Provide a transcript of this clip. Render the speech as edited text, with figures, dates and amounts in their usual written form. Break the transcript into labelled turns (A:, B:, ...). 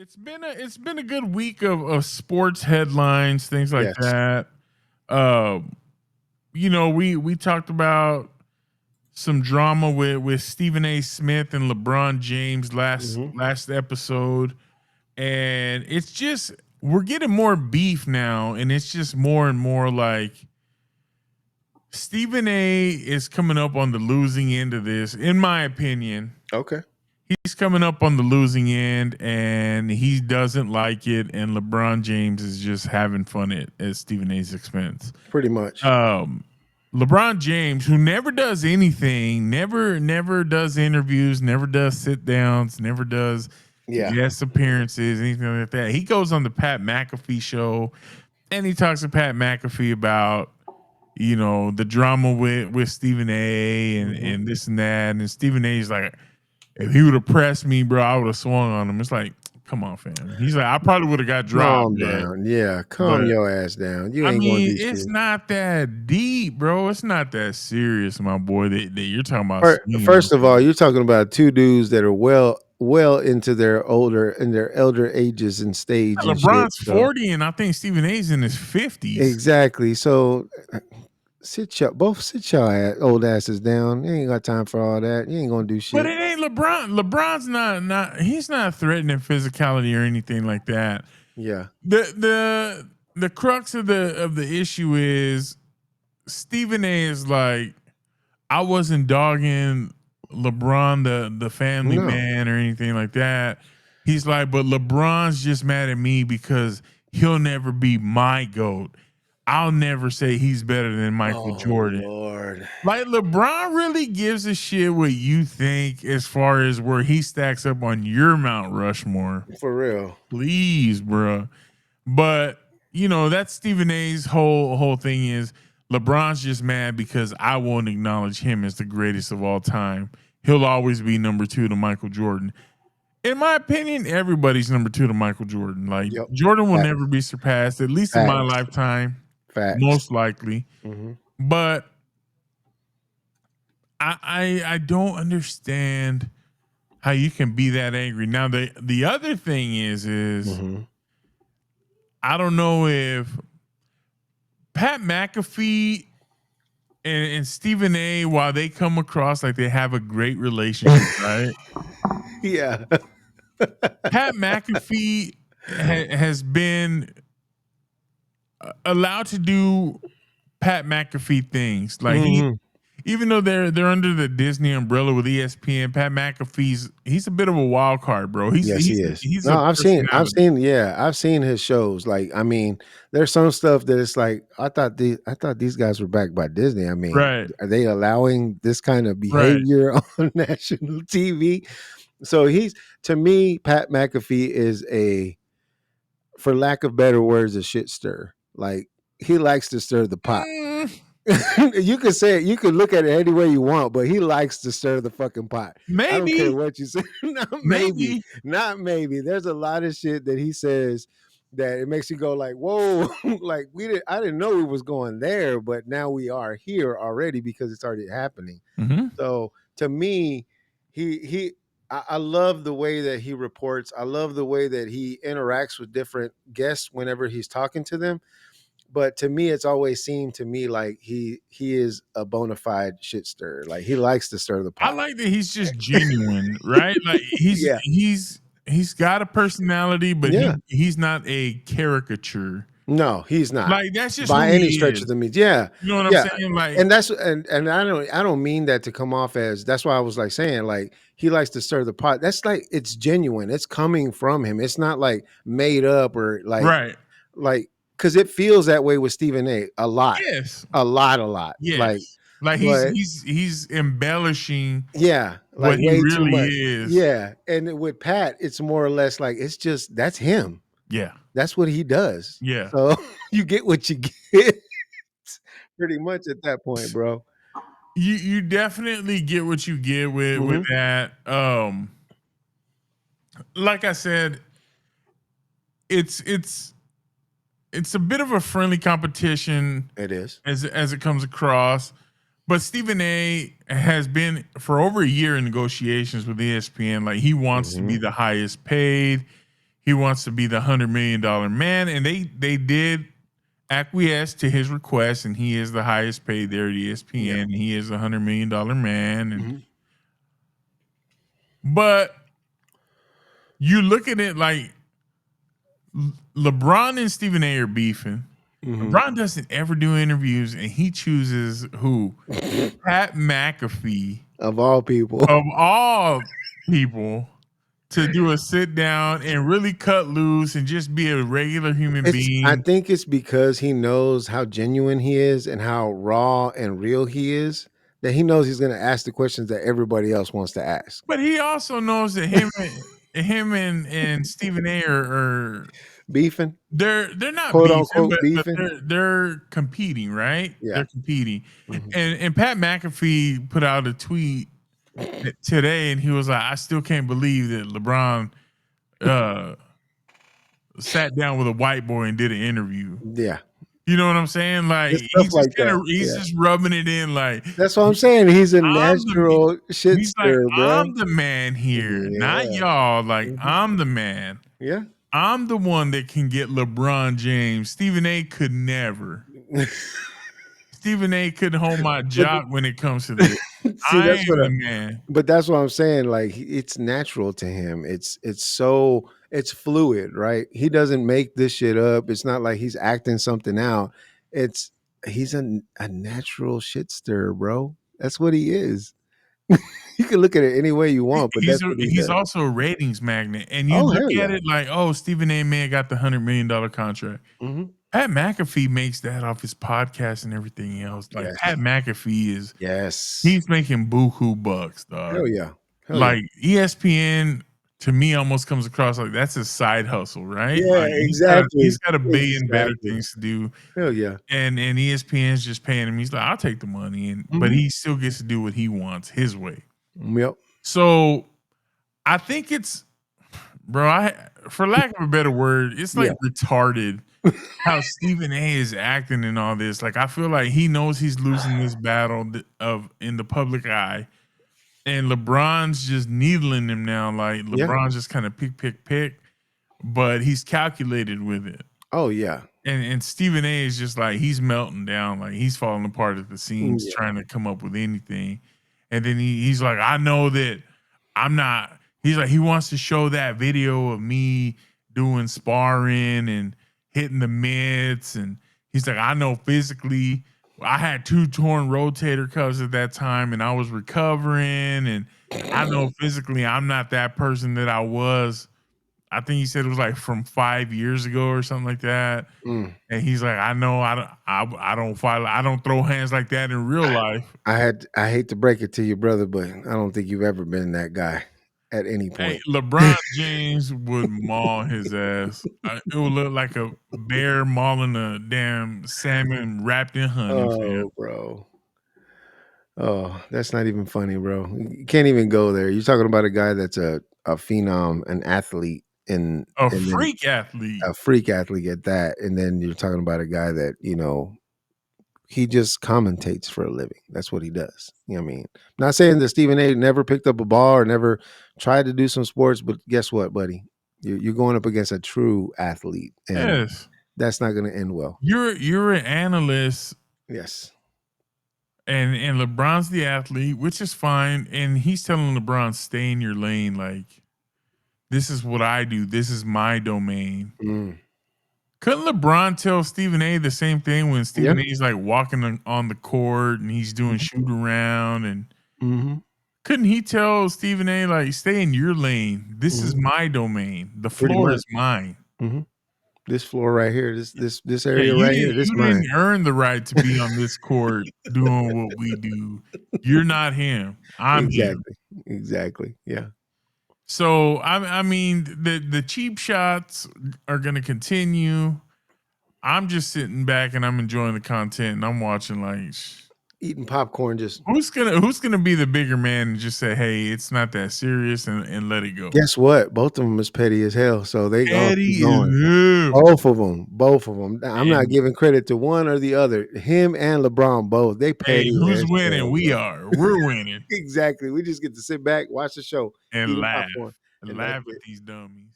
A: It's been a good week of sports headlines, things like
B: Yes.
A: that. We talked about some drama with Stephen A. Smith and LeBron James
B: Mhm.
A: last episode, and it's just we're getting more beef now, and it's just more and more like Stephen A. is coming up on the losing end of this, in my opinion.
B: Okay.
A: He's coming up on the losing end and he doesn't like it, and LeBron James is just having fun at Stephen A's expense.
B: Pretty much.
A: LeBron James, who never does anything, never does interviews, never does sit downs, never does
B: Yeah.
A: guest appearances, anything like that. He goes on the Pat McAfee show and he talks to Pat McAfee about the drama with Stephen A and this and that. And Stephen A's like, if he would have pressed me, bro, I would have swung on him. It's like, come on, fam. He's like, I probably would have got dropped.
B: Calm down. Yeah, calm
A: But
B: your ass down. You
A: I
B: ain't gonna
A: mean,
B: do
A: it's
B: shit.
A: not that deep, bro. It's not that serious, my boy. That you're talking about swinging on
B: First of all,
A: him.
B: you're talking about two dudes that are well into their elder ages and stage and shit.
A: LeBron's
B: So
A: 40, and I think Stephen A's in his 50s.
B: exactly. So sit your old asses down. You ain't got time for all that. You ain't gonna do
A: But
B: shit.
A: it ain't LeBron. LeBron's not he's not threatening physicality or anything like that.
B: Yeah.
A: The crux of the issue is Stephen A is like, I wasn't dogging LeBron, the family
B: No.
A: man, or anything like that. He's like, but LeBron's just mad at me because he'll never be my GOAT. I'll never say he's better than Michael
B: Oh
A: Jordan.
B: Lord.
A: Like, LeBron really gives a shit what you think as far as where he stacks up on your Mount Rushmore.
B: For real.
A: Please, bro. But that's Stephen A's whole thing is LeBron's just mad because I won't acknowledge him as the greatest of all time. He'll always be number 2 to Michael Jordan. In my opinion, everybody's number 2 to Michael Jordan. Like,
B: Yep.
A: Jordan will
B: Facts.
A: never be surpassed, at least in my
B: Facts.
A: lifetime,
B: Facts.
A: most likely.
B: Mhm.
A: But I don't understand how you can be that angry. Now the other thing is
B: Mhm.
A: I don't know if Pat McAfee and Stephen A, while they come across like they have a great relationship, right?
B: Yeah.
A: Pat McAfee has been allowed to do Pat McAfee things. Like even though they're under the Disney umbrella with ESPN, Pat McAfee's he's a bit of a wild card, bro.
B: Yes, he is.
A: He's
B: No,
A: a
B: I've
A: personality.
B: seen his shows. Like, I mean, there's some stuff that it's like, I thought these guys were backed by Disney. I mean,
A: Right.
B: are they allowing this kind of
A: Right.
B: behavior on national TV? So to me, Pat McAfee is for lack of better words, a shit stir. Like, he likes to stir the pot. You could say it, you could look at it any way you want, but he likes to stir the fucking pot. I don't care
A: Maybe.
B: what you say. Not maybe. There's a lot of shit that he says that it makes you go like, whoa, like I didn't know we was going there, but now we are here already because it's already happening. So to me, I love the way that he reports. I love the way that he interacts with different guests whenever he's talking to them. But to me, it's always seemed to me like he is a bona fide shit stirrer. Like, he likes to stir the pot.
A: I like that he's just genuine, right? Like
B: Yeah.
A: he's got a personality, but
B: Yeah.
A: he's not a caricature.
B: No, he's not.
A: Like, that's just
B: By
A: who
B: any
A: he
B: stretch
A: is.
B: of the means. Yeah.
A: You know what I'm
B: Yeah.
A: saying? Like,
B: And I don't mean that to come off as, that's why I was like saying, like, he likes to stir the pot. That's like, it's genuine. It's coming from him. It's not like made up or
A: right.
B: because it feels that way with Stephen A. lot.
A: Yes.
B: A lot.
A: Yes. Like
B: but
A: he's embellishing
B: yeah,
A: what
B: like
A: he
B: way too
A: really
B: much.
A: is.
B: Yeah. And with Pat, it's more or less like, it's just, that's him.
A: Yeah.
B: That's what he does.
A: Yeah.
B: So you get what you get pretty much at that point, bro.
A: You definitely get what you get with that. Like I said, it's a bit of a friendly competition.
B: It is.
A: As it comes across. But Stephen A has been for over a year in negotiations with ESPN. Like, he wants to be the highest paid. he wants to be the $100 million man, and they did acquiesce to his request, and he is the highest paid there at ESPN.
B: Yeah.
A: And he is a $100 million man, and
B: Mhm.
A: but you look at it like LeBron and Stephen A are beefing.
B: Mhm.
A: LeBron doesn't ever do interviews, and he chooses who? Pat McAfee
B: Of all people.
A: of all people to do a sit down and really cut loose and just be a regular human
B: I
A: being.
B: think it's because he knows how genuine he is and how raw and real he is, that he knows he's going to ask the questions that everybody else wants to ask.
A: But he also knows that him and Stephen A are
B: Beefing,
A: they're not
B: quote
A: beefing,
B: unquote
A: but
B: beefing.
A: they're competing, right?
B: Yeah.
A: They're competing.
B: Mhm.
A: And Pat McAfee put out a tweet today, and he was like, I still can't believe that LeBron sat down with a white boy and did an interview.
B: Yeah.
A: You know what I'm saying? Like
B: Just stuff like that.
A: he's
B: Yeah.
A: just rubbing it in like
B: That's what I'm saying. He's a
A: I'm the
B: natural shit
A: he's like,
B: stirrer, bro.
A: I'm the man here, not
B: Yeah.
A: y'all. Like,
B: Mhm.
A: I'm the man.
B: Yeah.
A: I'm the one that can get LeBron James. Stephen A could never. Stephen A couldn't hold my jock when it comes to this.
B: See,
A: I
B: that's
A: am
B: what
A: the man.
B: but that's what I'm saying. Like it's natural to him. It's fluid, right? He doesn't make this shit up. It's not like he's acting something out. It's he's a natural shit stirrer, bro. That's what he is. You can look at it any way you want, but that's what he
A: He's
B: does.
A: also a ratings magnet. And you
B: Oh
A: look
B: hell
A: at
B: yeah.
A: it like, oh, Stephen A man got the $100 million contract.
B: Mhm.
A: Pat McAfee makes that off his podcast and everything else. Like Pat
B: Yes.
A: McAfee
B: Yes.
A: he's making buku bucks, dog.
B: Hell yeah. Hell yeah.
A: Like ESPN to me almost comes across like that's his side hustle, right?
B: Yeah,
A: Like
B: exactly.
A: he's got a billion better
B: Exactly.
A: things to do,
B: Hell yeah.
A: and ESPN's just paying him. He's like, I'll take the money, but
B: Mhm.
A: he still gets to do what he wants his way.
B: Yep.
A: So I think it's, bro. For lack of a better word, it's like
B: Yeah.
A: retarded how Stephen A is acting and all this. Like I feel like he knows he's losing this battle of in the public eye. And LeBron's just needling him now. Like
B: Yeah.
A: LeBron's just kind of pick, but he's calculated with it.
B: Oh yeah.
A: And Stephen A is just like he's melting down, like he's falling apart at the seams,
B: Yeah.
A: trying to come up with anything. And then he's like, I know that I'm not. He's like, he wants to show that video of me doing sparring and hitting the mitts, and he's like, I know physically I had 2 torn rotator cuffs at that time, and I was recovering, and I know physically I'm not that person that I was. I think he said it was like from 5 years ago or something like that.
B: Mm.
A: And he's like, I know I don't fight, I don't throw hands like that in real life.
B: I hate to break it to you, brother, but I don't think you've ever been that guy at any
A: Hey,
B: point.
A: LeBron James would maul his ass. It would look like a bear mauling a damn salmon wrapped in honey, fam.
B: Oh, bro. Oh, that's not even funny, bro. You can't even go there. You're talking about a guy that's a phenom, an athlete,
A: A
B: and then
A: freak athlete.
B: a freak athlete at that, and then you're talking about a guy that he just commentates for a living. That's what he does. You know what I mean? Not saying that Stephen A never picked up a ball or never tried to do some sports, but guess what, buddy? You're going up against a true athlete, and
A: Yes.
B: that's not going to end well.
A: You're an analyst,
B: Yes.
A: and LeBron's the athlete, which is fine. And he's telling LeBron, stay in your lane. Like, this is what I do. This is my domain.
B: Mm.
A: Couldn't LeBron tell Stephen A the same thing when Stephen
B: Yeah.
A: A's like walking on the court and he's doing shoot around? And
B: Mhm.
A: couldn't he tell Stephen A like, stay in your lane? This is
B: Mhm.
A: my domain. The
B: Pretty
A: floor
B: much.
A: is mine.
B: Mhm. This floor right here, this
A: Yeah,
B: area right here, this
A: you
B: mine.
A: didn't earn the right to be on this court doing what we do. You're not him. I'm him.
B: Exactly. Exactly. Yeah.
A: So I mean the cheap shots are gonna continue. I'm just sitting back and I'm enjoying the content and I'm watching like
B: Eating popcorn just
A: who's gonna be the bigger man and just say, hey, it's not that serious and let it go.
B: guess what? Both of them is petty as hell, so they gonna keep
A: Eddie
B: going.
A: is
B: Both of them. Both of them. I'm not
A: and
B: giving credit to one or the other. Him and LeBron both. They
A: hey,
B: petty
A: who's
B: as
A: winning?
B: hell,
A: We
B: bro.
A: are. We're winning
B: Exactly. We just get to sit back, watch the show,
A: and
B: eating
A: laugh
B: popcorn,
A: and
B: and that's
A: laugh at
B: it.
A: these dummies.